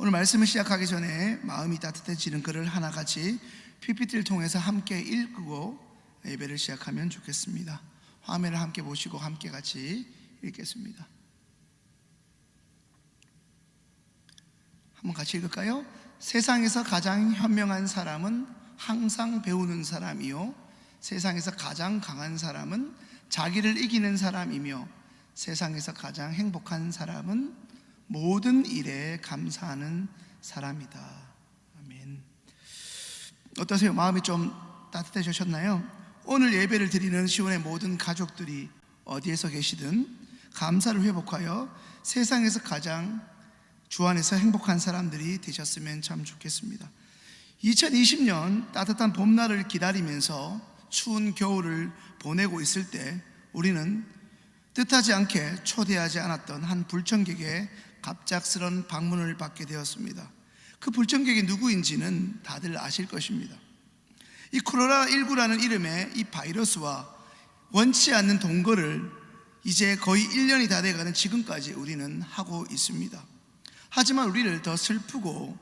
오늘 말씀을 시작하기 전에 마음이 따뜻해지는 글을 하나 같이 PPT를 통해서 함께 읽고 예배를 시작하면 좋겠습니다. 화면을 함께 보시고 함께 같이 읽겠습니다. 한번 같이 읽을까요? 세상에서 가장 현명한 사람은 항상 배우는 사람이요, 세상에서 가장 강한 사람은 자기를 이기는 사람이며, 세상에서 가장 행복한 사람은 모든 일에 감사하는 사람이다. 아멘. 어떠세요? 마음이 좀 따뜻해지셨나요? 오늘 예배를 드리는 시온의 모든 가족들이 어디에서 계시든 감사를 회복하여 세상에서 가장 주 안에서 행복한 사람들이 되셨으면 참 좋겠습니다. 2020년 따뜻한 봄날을 기다리면서 추운 겨울을 보내고 있을 때 우리는 뜻하지 않게 초대하지 않았던 한 불청객의 갑작스런 방문을 받게 되었습니다. 그 불청객이 누구인지는 다들 아실 것입니다. 이 코로나19라는 이름의 이 바이러스와 원치 않는 동거를 이제 거의 1년이 다 돼가는 지금까지 우리는 하고 있습니다. 하지만 우리를 더 슬프고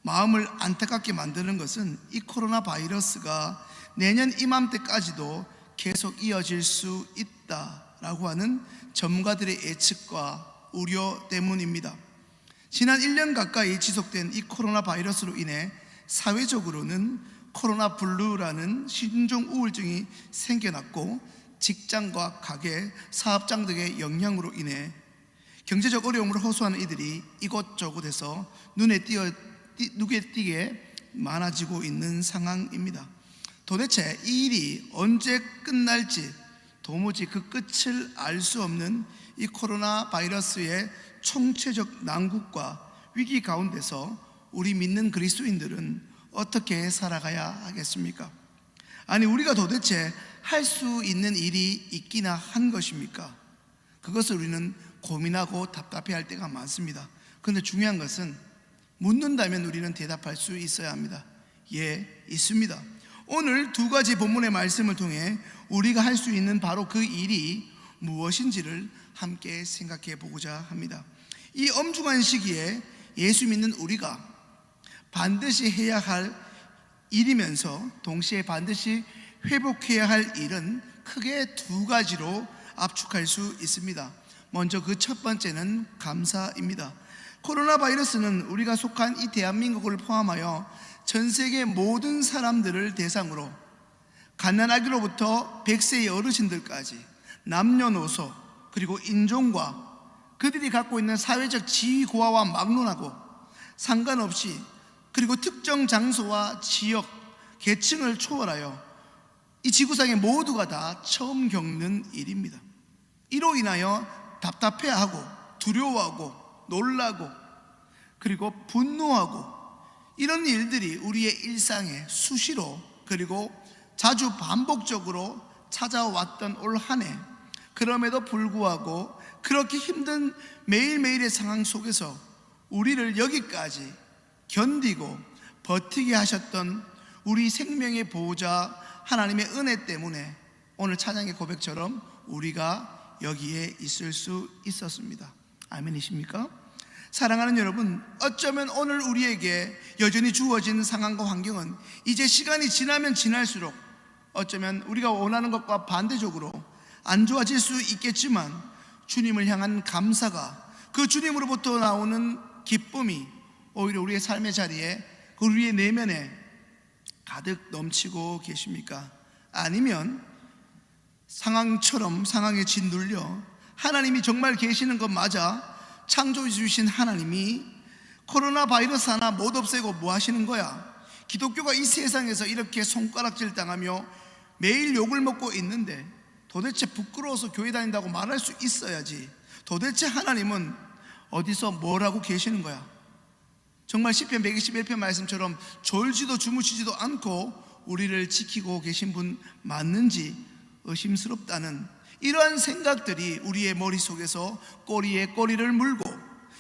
마음을 안타깝게 만드는 것은 이 코로나 바이러스가 내년 이맘때까지도 계속 이어질 수 있다라고 하는 전문가들의 예측과 우려 때문입니다. 지난 1년 가까이 지속된 이 코로나 바이러스로 인해 사회적으로는 코로나 블루라는 신종 우울증이 생겨났고, 직장과 가게, 사업장 등의 영향으로 인해 경제적 어려움을 호소하는 이들이 이곳저곳에서 눈에 띄게 많아지고 있는 상황입니다. 도대체 이 일이 언제 끝날지 도무지 그 끝을 알 수 없는 이 코로나 바이러스의 총체적 난국과 위기 가운데서 우리 믿는 그리스도인들은 어떻게 살아가야 하겠습니까? 아니, 우리가 도대체 할 수 있는 일이 있기나 한 것입니까? 그것을 우리는 고민하고 답답해할 때가 많습니다. 그런데 중요한 것은 묻는다면 우리는 대답할 수 있어야 합니다. 예, 있습니다. 오늘 두 가지 본문의 말씀을 통해 우리가 할 수 있는 바로 그 일이 무엇인지를 함께 생각해 보고자 합니다. 이 엄중한 시기에 예수 믿는 우리가 반드시 해야 할 일이면서 동시에 반드시 회복해야 할 일은 크게 두 가지로 압축할 수 있습니다. 먼저 그 첫 번째는 감사입니다. 코로나 바이러스는 우리가 속한 이 대한민국을 포함하여 전 세계 모든 사람들을 대상으로 갓난아기로부터 100세의 어르신들까지 남녀노소 그리고 인종과 그들이 갖고 있는 사회적 지위고하와 막론하고 상관없이, 그리고 특정 장소와 지역, 계층을 초월하여 이 지구상의 모두가 다 처음 겪는 일입니다. 이로 인하여 답답해하고 두려워하고 놀라고 그리고 분노하고 이런 일들이 우리의 일상에 수시로 그리고 자주 반복적으로 찾아왔던 올 한 해, 그럼에도 불구하고 그렇게 힘든 매일매일의 상황 속에서 우리를 여기까지 견디고 버티게 하셨던 우리 생명의 보호자 하나님의 은혜 때문에 오늘 찬양의 고백처럼 우리가 여기에 있을 수 있었습니다. 아멘이십니까? 사랑하는 여러분, 어쩌면 오늘 우리에게 여전히 주어진 상황과 환경은 이제 시간이 지나면 지날수록 어쩌면 우리가 원하는 것과 반대적으로 안 좋아질 수 있겠지만, 주님을 향한 감사가, 그 주님으로부터 나오는 기쁨이 오히려 우리의 삶의 자리에, 우리의 내면에 가득 넘치고 계십니까? 아니면 상황에 짓눌려 하나님이 정말 계시는 것 맞아, 창조해 주신 하나님이 코로나 바이러스 하나 못 없애고 뭐 하시는 거야? 기독교가 이 세상에서 이렇게 손가락질 당하며 매일 욕을 먹고 있는데 도대체 부끄러워서 교회 다닌다고 말할 수 있어야지. 도대체 하나님은 어디서 뭘 하고 계시는 거야? 정말 시편 121편 말씀처럼 졸지도 주무시지도 않고 우리를 지키고 계신 분 맞는지 의심스럽다는 이러한 생각들이 우리의 머릿속에서 꼬리에 꼬리를 물고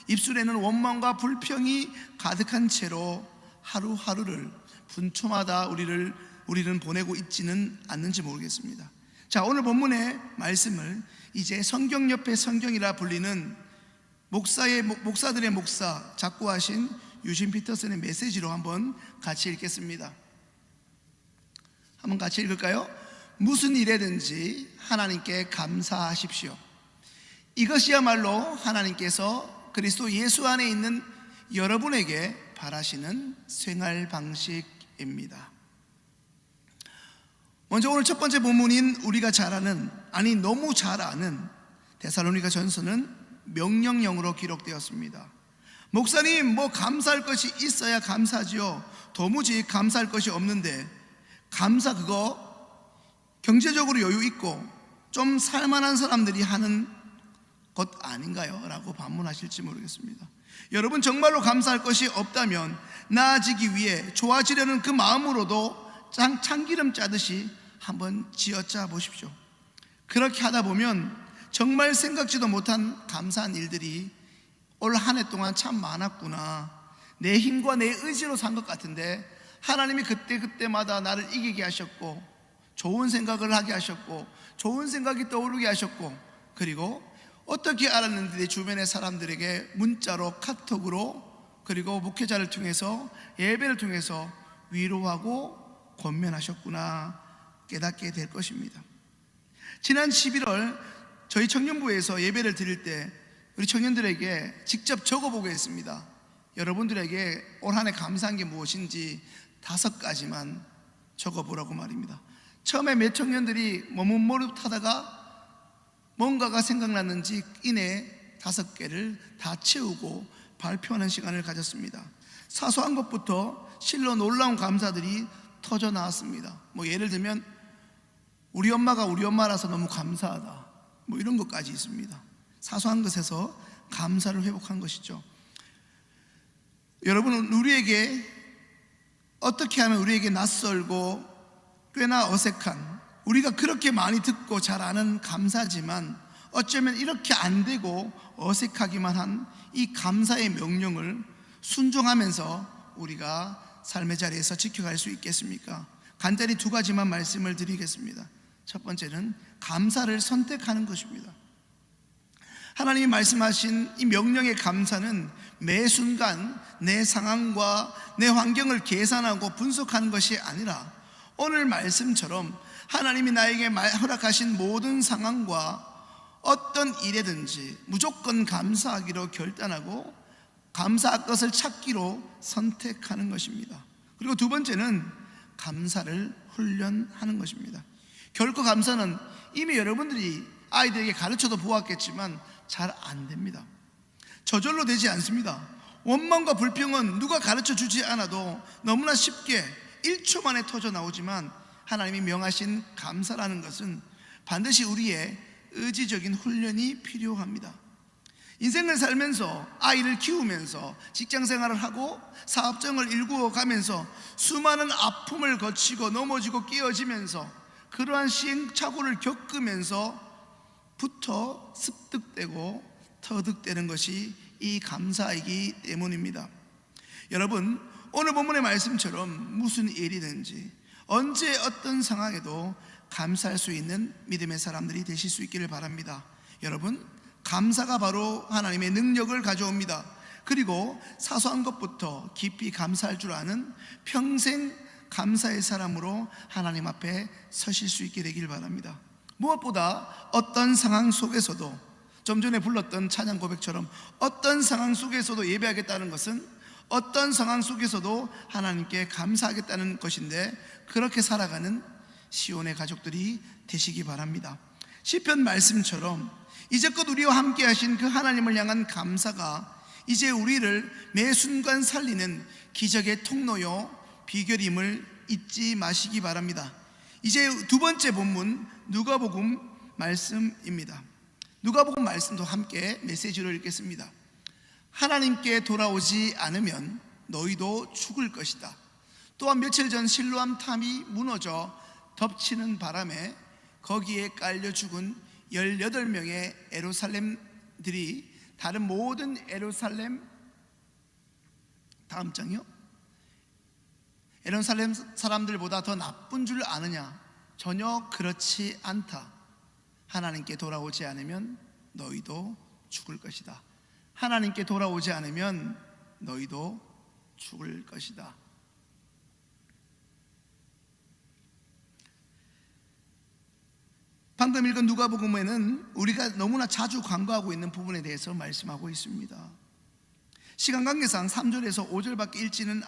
입술에는 원망과 불평이 가득한 채로 하루하루를 분초마다 우리는 보내고 있지는 않는지 모르겠습니다. 자, 오늘 본문의 말씀을 이제 성경 옆에 성경이라 불리는 목사들의 목사 작고하신 유진 피터슨의 메시지로 한번 같이 읽겠습니다. 한번 같이 읽을까요? 무슨 일에든지 하나님께 감사하십시오. 이것이야말로 하나님께서 그리스도 예수 안에 있는 여러분에게 바라시는 생활 방식입니다. 먼저 오늘 첫 번째 본문인 우리가 잘 아는, 아니 너무 잘 아는 데살로니가 전서는 명령형으로 기록되었습니다. 목사님, 뭐 감사할 것이 있어야 감사하지요. 도무지 감사할 것이 없는데 감사 그거 경제적으로 여유 있고 좀 살만한 사람들이 하는 것 아닌가요? 라고 반문하실지 모르겠습니다. 여러분 정말로 감사할 것이 없다면 나아지기 위해 좋아지려는 그 마음으로도 참기름 짜듯이 한번 쥐어짜 보십시오. 그렇게 하다 보면 정말 생각지도 못한 감사한 일들이 올 한 해 동안 참 많았구나, 내 힘과 내 의지로 산 것 같은데 하나님이 그때마다 나를 이기게 하셨고 좋은 생각을 하게 하셨고 좋은 생각이 떠오르게 하셨고, 그리고 어떻게 알았는지 내 주변의 사람들에게 문자로, 카톡으로, 그리고 목회자를 통해서, 예배를 통해서 위로하고 권면하셨구나 깨닫게 될 것입니다. 지난 11월 저희 청년부에서 예배를 드릴 때 우리 청년들에게 직접 적어보게 했습니다. 여러분들에게 올 한 해 감사한 게 무엇인지 5가지만 적어보라고 말입니다. 처음에 몇 청년들이 머뭇머뭇하다가 뭔가가 생각났는지 이내 5개를 다 채우고 발표하는 시간을 가졌습니다. 사소한 것부터 실로 놀라운 감사들이 터져 나왔습니다. 뭐 예를 들면 우리 엄마가 우리 엄마라서 너무 감사하다, 뭐 이런 것까지 있습니다. 사소한 것에서 감사를 회복한 것이죠. 여러분은 우리에게 어떻게 하면 우리에게 낯설고 꽤나 어색한, 우리가 그렇게 많이 듣고 잘 아는 감사지만 어쩌면 이렇게 안 되고 어색하기만 한 이 감사의 명령을 순종하면서 우리가 삶의 자리에서 지켜갈 수 있겠습니까? 간단히 2가지만 말씀을 드리겠습니다. 첫 번째는 감사를 선택하는 것입니다. 하나님이 말씀하신 이 명령의 감사는 매 순간 내 상황과 내 환경을 계산하고 분석하는 것이 아니라 오늘 말씀처럼 하나님이 나에게 허락하신 모든 상황과 어떤 일에든지 무조건 감사하기로 결단하고 감사할 것을 찾기로 선택하는 것입니다. 그리고 2번째는 감사를 훈련하는 것입니다. 결코 감사는 이미 여러분들이 아이들에게 가르쳐도 보았겠지만 잘 안 됩니다. 저절로 되지 않습니다. 원망과 불평은 누가 가르쳐 주지 않아도 너무나 쉽게 1초 만에 터져 나오지만 하나님이 명하신 감사라는 것은 반드시 우리의 의지적인 훈련이 필요합니다. 인생을 살면서, 아이를 키우면서, 직장생활을 하고 사업장을 일구어 가면서 수많은 아픔을 거치고 넘어지고 깨어지면서 그러한 시행착오를 겪으면서부터 습득되고 터득되는 것이 이 감사이기 때문입니다. 여러분, 오늘 본문의 말씀처럼 무슨 일이든지 언제 어떤 상황에도 감사할 수 있는 믿음의 사람들이 되실 수 있기를 바랍니다. 여러분, 감사가 바로 하나님의 능력을 가져옵니다. 그리고 사소한 것부터 깊이 감사할 줄 아는 평생 감사의 사람으로 하나님 앞에 서실 수 있게 되길 바랍니다. 무엇보다 어떤 상황 속에서도, 좀 전에 불렀던 찬양 고백처럼 어떤 상황 속에서도 예배하겠다는 것은 어떤 상황 속에서도 하나님께 감사하겠다는 것인데, 그렇게 살아가는 시온의 가족들이 되시기 바랍니다. 시편 말씀처럼 이제껏 우리와 함께 하신 그 하나님을 향한 감사가 이제 우리를 매 순간 살리는 기적의 통로요 비결임을 잊지 마시기 바랍니다. 이제 2번째 본문 누가복음 말씀입니다. 누가복음 말씀도 함께 메시지로 읽겠습니다. 하나님께 돌아오지 않으면 너희도 죽을 것이다. 또한 며칠 전 실로암 탑이 무너져 덮치는 바람에 거기에 깔려 죽은 18명의 예루살렘들이 다른 모든 예루살렘, 다음 장이요, 예루살렘 사람들보다 더 나쁜 줄 아느냐? 전혀 그렇지 않다. 하나님께 돌아오지 않으면 너희도 죽을 것이다. 하나님께 돌아오지 않으면 너희도 죽을 것이다. 방금 읽은 누가복음에는 우리가 너무나 자주 간과하고 있는 부분에 대해서 말씀하고 있습니다. 시간 관계상 3절에서 5절밖에 읽지는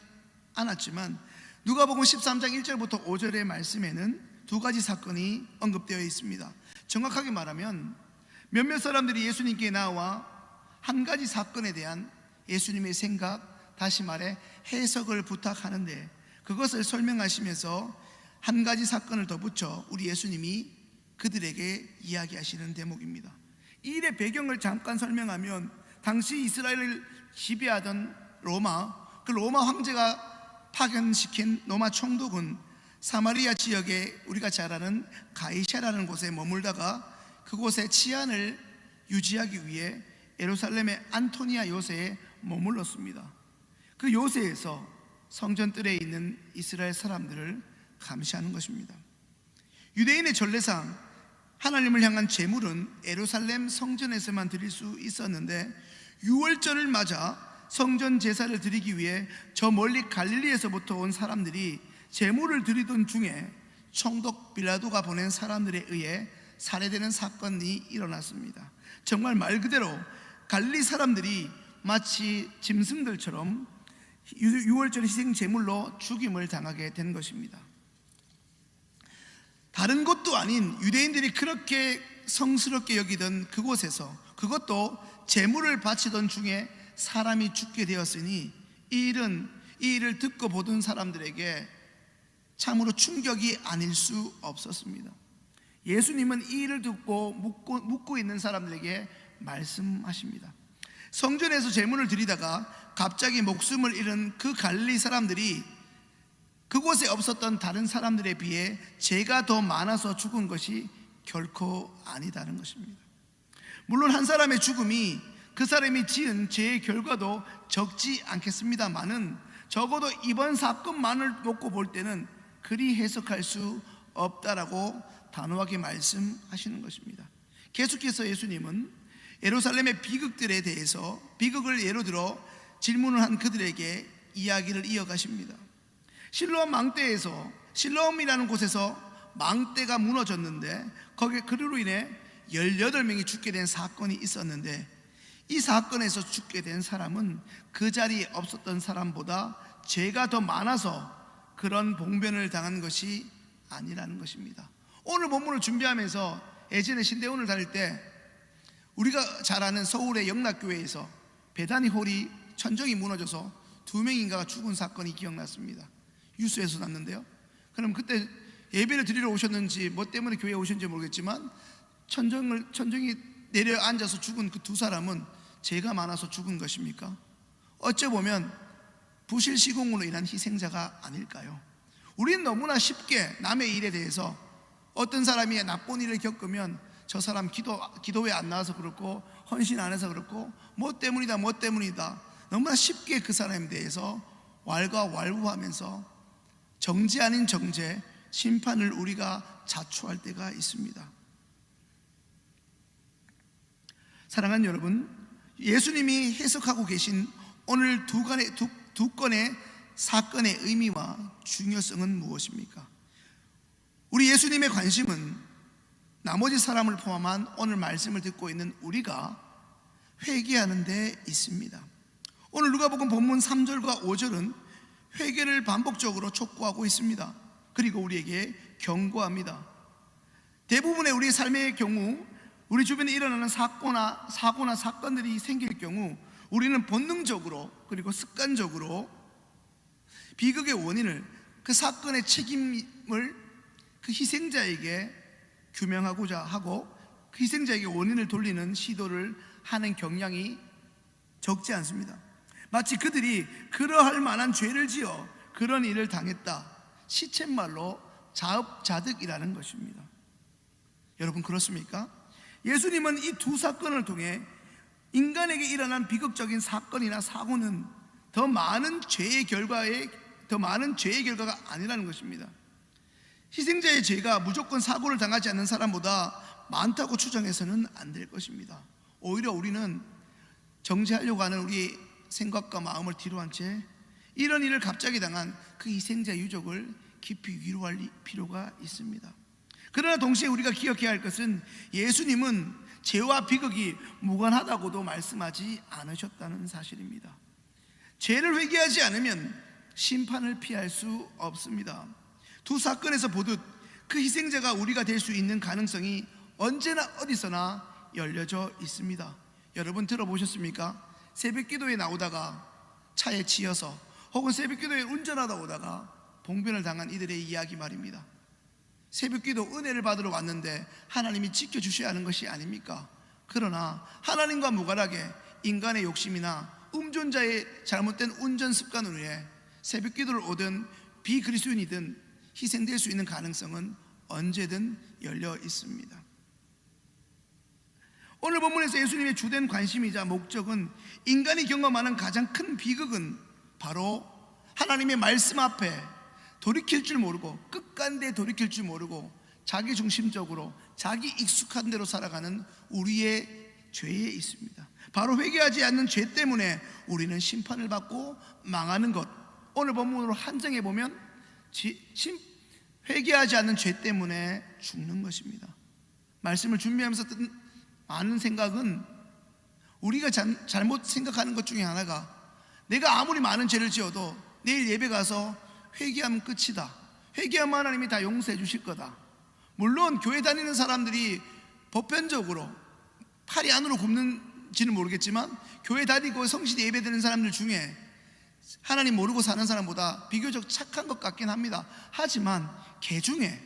않았지만 누가복음 13장 1절부터 5절의 말씀에는 두 가지 사건이 언급되어 있습니다. 정확하게 말하면 몇몇 사람들이 예수님께 나와 한 가지 사건에 대한 예수님의 생각, 다시 말해 해석을 부탁하는데 그것을 설명하시면서 한 가지 사건을 더 붙여 우리 예수님이 그들에게 이야기하시는 대목입니다. 이 일의 배경을 잠깐 설명하면 당시 이스라엘을 지배하던 로마, 그 로마 황제가 파견시킨 로마 총독은 사마리아 지역에 우리가 잘 아는 가이사라는 곳에 머물다가 그곳의 치안을 유지하기 위해 예루살렘의 안토니아 요새에 머물렀습니다. 그 요새에서 성전뜰에 있는 이스라엘 사람들을 감시하는 것입니다. 유대인의 전례상 하나님을 향한 제물은 예루살렘 성전에서만 드릴 수 있었는데 유월절을 맞아 성전 제사를 드리기 위해 저 멀리 갈릴리에서부터 온 사람들이 제물을 드리던 중에 총독 빌라도가 보낸 사람들에 의해 살해되는 사건이 일어났습니다. 정말 말 그대로 갈릴리 사람들이 마치 짐승들처럼 유월절 희생 제물로 죽임을 당하게 된 것입니다. 다른 곳도 아닌 유대인들이 그렇게 성스럽게 여기던 그곳에서 그것도 제물을 바치던 중에 사람이 죽게 되었으니 이 일을 듣고 보던 사람들에게 참으로 충격이 아닐 수 없었습니다. 예수님은 이 일을 듣고 묻고 있는 사람들에게 말씀하십니다. 성전에서 제물을 드리다가 갑자기 목숨을 잃은 그 갈릴리 사람들이 그곳에 없었던 다른 사람들에 비해 죄가 더 많아서 죽은 것이 결코 아니다는 것입니다. 물론 한 사람의 죽음이 그 사람이 지은 죄의 결과도 적지 않겠습니다만은 적어도 이번 사건만을 놓고 볼 때는 그리 해석할 수 없다라고 단호하게 말씀하시는 것입니다. 계속해서 예수님은 예루살렘의 비극들에 대해서 비극을 예로 들어 질문을 한 그들에게 이야기를 이어가십니다. 실로암 망대에서 실로암이라는 곳에서 망대가 무너졌는데 거기에 그로 인해 18명이 죽게 된 사건이 있었는데 이 사건에서 죽게 된 사람은 그 자리에 없었던 사람보다 죄가 더 많아서 그런 봉변을 당한 것이 아니라는 것입니다. 오늘 본문을 준비하면서 예전에 신대원을 다닐 때 우리가 잘 아는 서울의 영락교회에서 베다니 홀이 천정이 무너져서 2명인가가 죽은 사건이 기억났습니다. 뉴스에서 났는데요. 그럼 그때 예배를 드리러 오셨는지 뭐 때문에 교회에 오셨는지 모르겠지만 천정이 내려앉아서 죽은 그 두 사람은 죄가 많아서 죽은 것입니까? 어찌 보면 부실 시공으로 인한 희생자가 아닐까요? 우리는 너무나 쉽게 남의 일에 대해서 어떤 사람이 나쁜 일을 겪으면 저 사람 기도회 안 나와서 그렇고 헌신 안 해서 그렇고 뭐 때문이다 너무나 쉽게 그 사람에 대해서 왈가왈부하면서 정죄 아닌 정죄, 심판을 우리가 자초할 때가 있습니다. 사랑하는 여러분, 예수님이 해석하고 계신 오늘 두 건의 사건의 의미와 중요성은 무엇입니까? 우리 예수님의 관심은 나머지 사람을 포함한 오늘 말씀을 듣고 있는 우리가 회개하는 데 있습니다. 오늘 누가복음 본문 3절과 5절은 회개를 반복적으로 촉구하고 있습니다. 그리고 우리에게 경고합니다. 대부분의 우리 삶의 경우 우리 주변에 일어나는 사고나 사건들이 생길 경우 우리는 본능적으로 그리고 습관적으로 비극의 원인을 그 사건의 책임을 그 희생자에게 규명하고자 하고 그 희생자에게 원인을 돌리는 시도를 하는 경향이 적지 않습니다. 마치 그들이 그러할 만한 죄를 지어 그런 일을 당했다, 시쳇말로 자업자득이라는 것입니다. 여러분 그렇습니까? 예수님은 이 두 사건을 통해 인간에게 일어난 비극적인 사건이나 사고는 더 많은 죄의 결과가 아니라는 것입니다. 희생자의 죄가 무조건 사고를 당하지 않는 사람보다 많다고 추정해서는 안 될 것입니다. 오히려 우리는 정죄하려고 하는 우리 생각과 마음을 뒤로 한 채 이런 일을 갑자기 당한 그 희생자 유족을 깊이 위로할 필요가 있습니다. 그러나 동시에 우리가 기억해야 할 것은 예수님은 죄와 비극이 무관하다고도 말씀하지 않으셨다는 사실입니다. 죄를 회개하지 않으면 심판을 피할 수 없습니다. 두 사건에서 보듯 그 희생자가 우리가 될 수 있는 가능성이 언제나 어디서나 열려져 있습니다. 여러분 들어보셨습니까? 새벽기도에 나오다가 차에 치여서 혹은 새벽기도에 운전하다 오다가 봉변을 당한 이들의 이야기 말입니다. 새벽기도 은혜를 받으러 왔는데 하나님이 지켜주셔야 하는 것이 아닙니까? 그러나 하나님과 무관하게 인간의 욕심이나 음주운전자의 잘못된 운전 습관으로 인해 새벽기도를 오든 비그리스도인이든 희생될 수 있는 가능성은 언제든 열려 있습니다. 오늘 본문에서 예수님의 주된 관심이자 목적은 인간이 경험하는 가장 큰 비극은 바로 하나님의 말씀 앞에 돌이킬 줄 모르고 끝간데 돌이킬 줄 모르고 자기 중심적으로 자기 익숙한 대로 살아가는 우리의 죄에 있습니다. 바로 회개하지 않는 죄 때문에 우리는 심판을 받고 망하는 것. 오늘 본문으로 한정해 보면 회개하지 않는 죄 때문에 죽는 것입니다. 말씀을 준비하면서 든 많은 생각은 우리가 잘못 생각하는 것 중에 하나가 내가 아무리 많은 죄를 지어도 내일 예배 가서 회개하면 끝이다. 회개하면 하나님이 다 용서해 주실 거다. 물론 교회 다니는 사람들이 보편적으로 팔이 안으로 굽는지는 모르겠지만 교회 다니고 성실히 예배드리는 사람들 중에 하나님 모르고 사는 사람보다 비교적 착한 것 같긴 합니다. 하지만 개 중에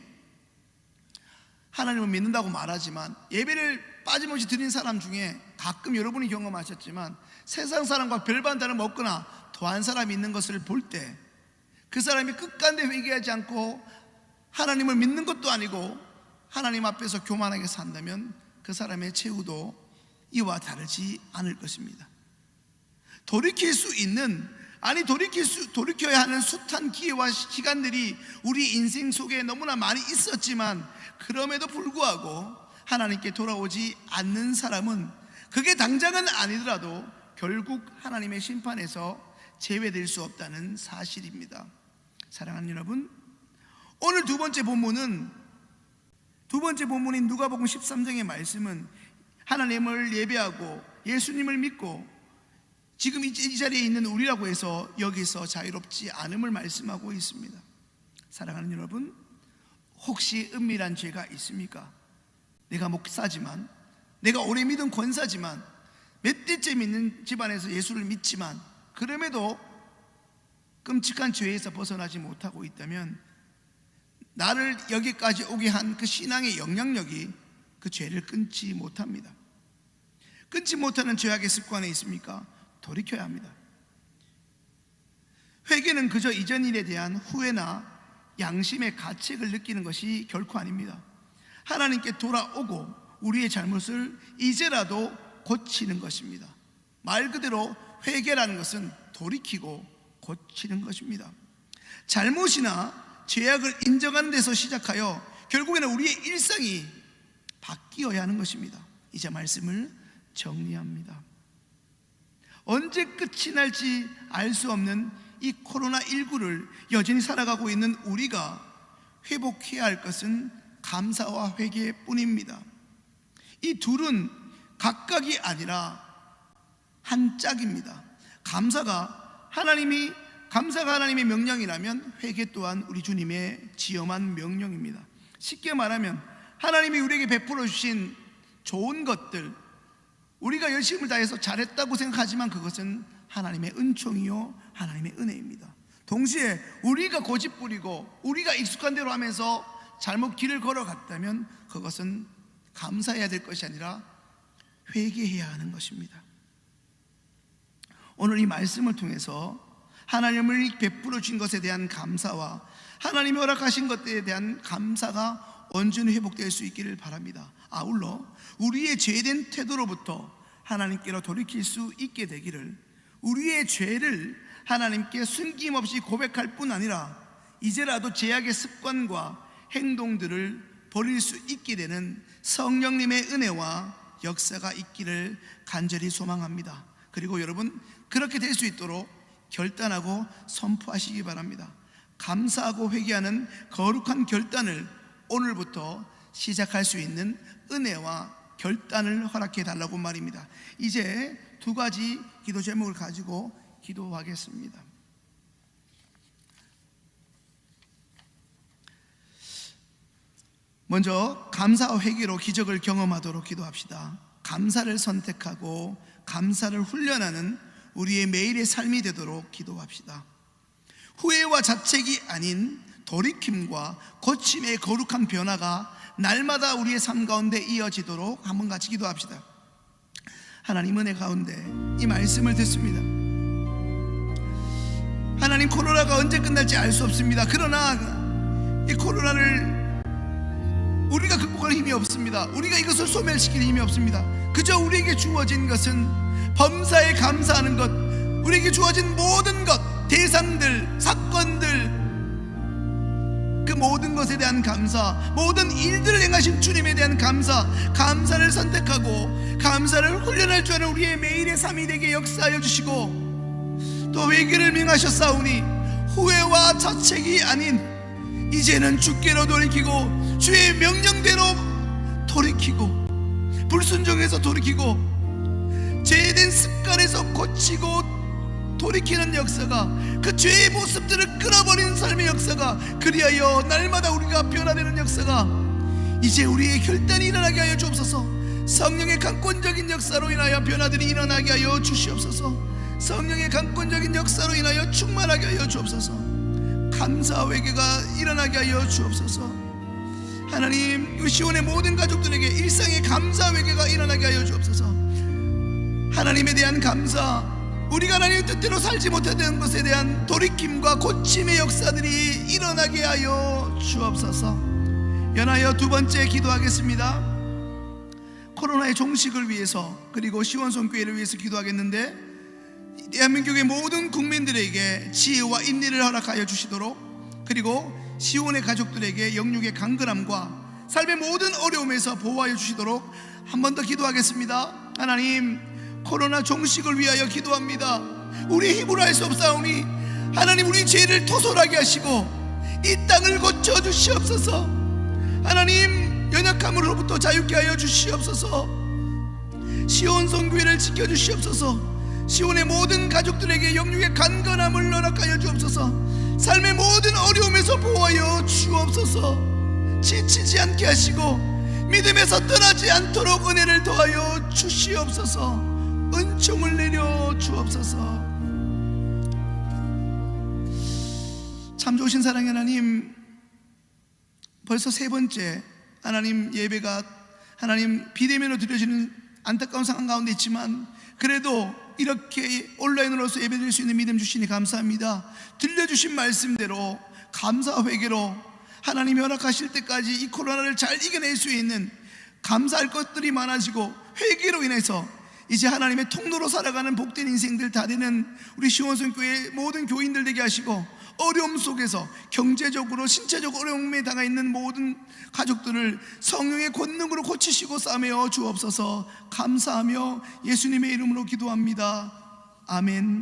하나님을 믿는다고 말하지만 예배를 빠짐없이 드린 사람 중에 가끔 여러분이 경험하셨지만 세상 사람과 별반 다름 없거나 더한 사람이 있는 것을 볼 때 그 사람이 끝간데 회개하지 않고 하나님을 믿는 것도 아니고 하나님 앞에서 교만하게 산다면 그 사람의 최후도 이와 다르지 않을 것입니다. 돌이킬 수 있는, 아니 돌이켜야 하는 숱한 기회와 시간들이 우리 인생 속에 너무나 많이 있었지만 그럼에도 불구하고 하나님께 돌아오지 않는 사람은 그게 당장은 아니더라도 결국 하나님의 심판에서 제외될 수 없다는 사실입니다. 사랑하는 여러분, 오늘 두 번째 본문인 누가복음 13장의 말씀은 하나님을 예배하고 예수님을 믿고 지금 이 자리에 있는 우리라고 해서 여기서 자유롭지 않음을 말씀하고 있습니다. 사랑하는 여러분, 혹시 은밀한 죄가 있습니까? 내가 목사지만, 내가 오래 믿은 권사지만, 몇 대째 믿는 집안에서 예수를 믿지만 그럼에도 끔찍한 죄에서 벗어나지 못하고 있다면 나를 여기까지 오게 한 그 신앙의 영향력이 그 죄를 끊지 못합니다. 끊지 못하는 죄악의 습관에 있습니까? 돌이켜야 합니다. 회개는 그저 이전 일에 대한 후회나 양심의 가책을 느끼는 것이 결코 아닙니다. 하나님께 돌아오고 우리의 잘못을 이제라도 고치는 것입니다. 말 그대로 회개라는 것은 돌이키고 고치는 것입니다. 잘못이나 죄악을 인정하는 데서 시작하여 결국에는 우리의 일상이 바뀌어야 하는 것입니다. 이제 말씀을 정리합니다. 언제 끝이 날지 알 수 없는 이 코로나19를 여전히 살아가고 있는 우리가 회복해야 할 것은 감사와 회개뿐입니다. 이 둘은 각각이 아니라 한 짝입니다. 감사가 하나님의 명령이라면 회개 또한 우리 주님의 지엄한 명령입니다. 쉽게 말하면 하나님이 우리에게 베풀어 주신 좋은 것들, 우리가 열심을 다해서 잘했다고 생각하지만 그것은 하나님의 은총이요 하나님의 은혜입니다. 동시에 우리가 고집부리고 우리가 익숙한 대로 하면서 잘못 길을 걸어갔다면 그것은 감사해야 될 것이 아니라 회개해야 하는 것입니다. 오늘 이 말씀을 통해서 하나님을 베풀어 주신 것에 대한 감사와 하나님이 허락하신 것에 대한 감사가 온전히 회복될 수 있기를 바랍니다. 아울러 우리의 죄된 태도로부터 하나님께로 돌이킬 수 있게 되기를, 우리의 죄를 하나님께 숨김없이 고백할 뿐 아니라 이제라도 죄악의 습관과 행동들을 버릴 수 있게 되는 성령님의 은혜와 역사가 있기를 간절히 소망합니다. 그리고 여러분, 그렇게 될 수 있도록 결단하고 선포하시기 바랍니다. 감사하고 회개하는 거룩한 결단을 오늘부터 시작할 수 있는 은혜와 결단을 허락해 달라고 말입니다. 이제 두 가지 기도 제목을 가지고 기도하겠습니다. 먼저 감사와 회개로 기적을 경험하도록 기도합시다. 감사를 선택하고 감사를 훈련하는 우리의 매일의 삶이 되도록 기도합시다. 후회와 자책이 아닌 돌이킴과 고침의 거룩한 변화가 날마다 우리의 삶 가운데 이어지도록 한번 같이 기도합시다. 하나님, 은혜 가운데 이 말씀을 듣습니다. 하나님, 코로나가 언제 끝날지 알 수 없습니다. 그러나 이 코로나를 우리가 극복할 힘이 없습니다. 우리가 이것을 소멸시킬 힘이 없습니다. 그저 우리에게 주어진 것은 범사에 감사하는 것, 우리에게 주어진 모든 것, 대상들, 사건들, 그 모든 것에 대한 감사, 모든 일들을 행하신 주님에 대한 감사, 감사를 선택하고 감사를 훈련할 줄 아는 우리의 매일의 삶이 되게 역사하여 주시고, 또 회개를 명하셨사오니 후회와 자책이 아닌 이제는 주께로 돌이키고 주의 명령대로 돌이키고 불순종해서 돌이키고 죄된 습관에서 고치고 돌이키는 역사가, 그 죄의 모습들을 끊어버리는 삶의 역사가, 그리하여 날마다 우리가 변화되는 역사가 이제 우리의 결단이 일어나게 하여 주옵소서. 성령의 강권적인 역사로 인하여 변화들이 일어나게 하여 주시옵소서. 성령의 강권적인 역사로 인하여 충만하게 하여 주옵소서. 감사 회개가 일어나게 하여 주옵소서. 하나님, 시온의 모든 가족들에게 일상의 감사 회개가 일어나게 하여 주옵소서. 하나님에 대한 감사, 우리가 하나님의 뜻대로 살지 못했던 것에 대한 돌이킴과 고침의 역사들이 일어나게 하여 주옵소서. 연하여 두 번째 기도하겠습니다. 코로나의 종식을 위해서, 그리고 시원손교회를 위해서 기도하겠는데, 대한민국의 모든 국민들에게 지혜와 인내를 허락하여 주시도록, 그리고 시온의 가족들에게 영육의 강건함과 삶의 모든 어려움에서 보호하여 주시도록 한 번 더 기도하겠습니다. 하나님, 코로나 종식을 위하여 기도합니다. 우리의 힘으로 할 수 없사오니 하나님, 우리 죄를 토설하게 하시고 이 땅을 고쳐주시옵소서. 하나님, 연약함으로부터 자유케 하여 주시옵소서. 시온 성교회를 지켜주시옵소서. 시온의 모든 가족들에게 영육의 간건함을 허락하여 주옵소서. 삶의 모든 어려움에서 보호하여 주옵소서. 지치지 않게 하시고 믿음에서 떠나지 않도록 은혜를 더하여 주시옵소서. 은총을 내려 주옵소서. 참 좋으신 사랑의 하나님, 벌써 세 번째 하나님 예배가 하나님 비대면으로 드려지는 안타까운 상황 가운데 있지만, 그래도 이렇게 온라인으로서 예배드릴 수 있는 믿음 주시니 감사합니다. 들려주신 말씀대로 감사 회개로 하나님이 허락하실 때까지 이 코로나를 잘 이겨낼 수 있는 감사할 것들이 많아지고, 회개로 인해서 이제 하나님의 통로로 살아가는 복된 인생들 다 되는 우리 시원성교회 모든 교인들 되게 하시고, 어려움 속에서 경제적으로 신체적 어려움에 당해 있는 모든 가족들을 성령의 권능으로 고치시고 싸매어 주옵소서. 감사하며 예수님의 이름으로 기도합니다. 아멘.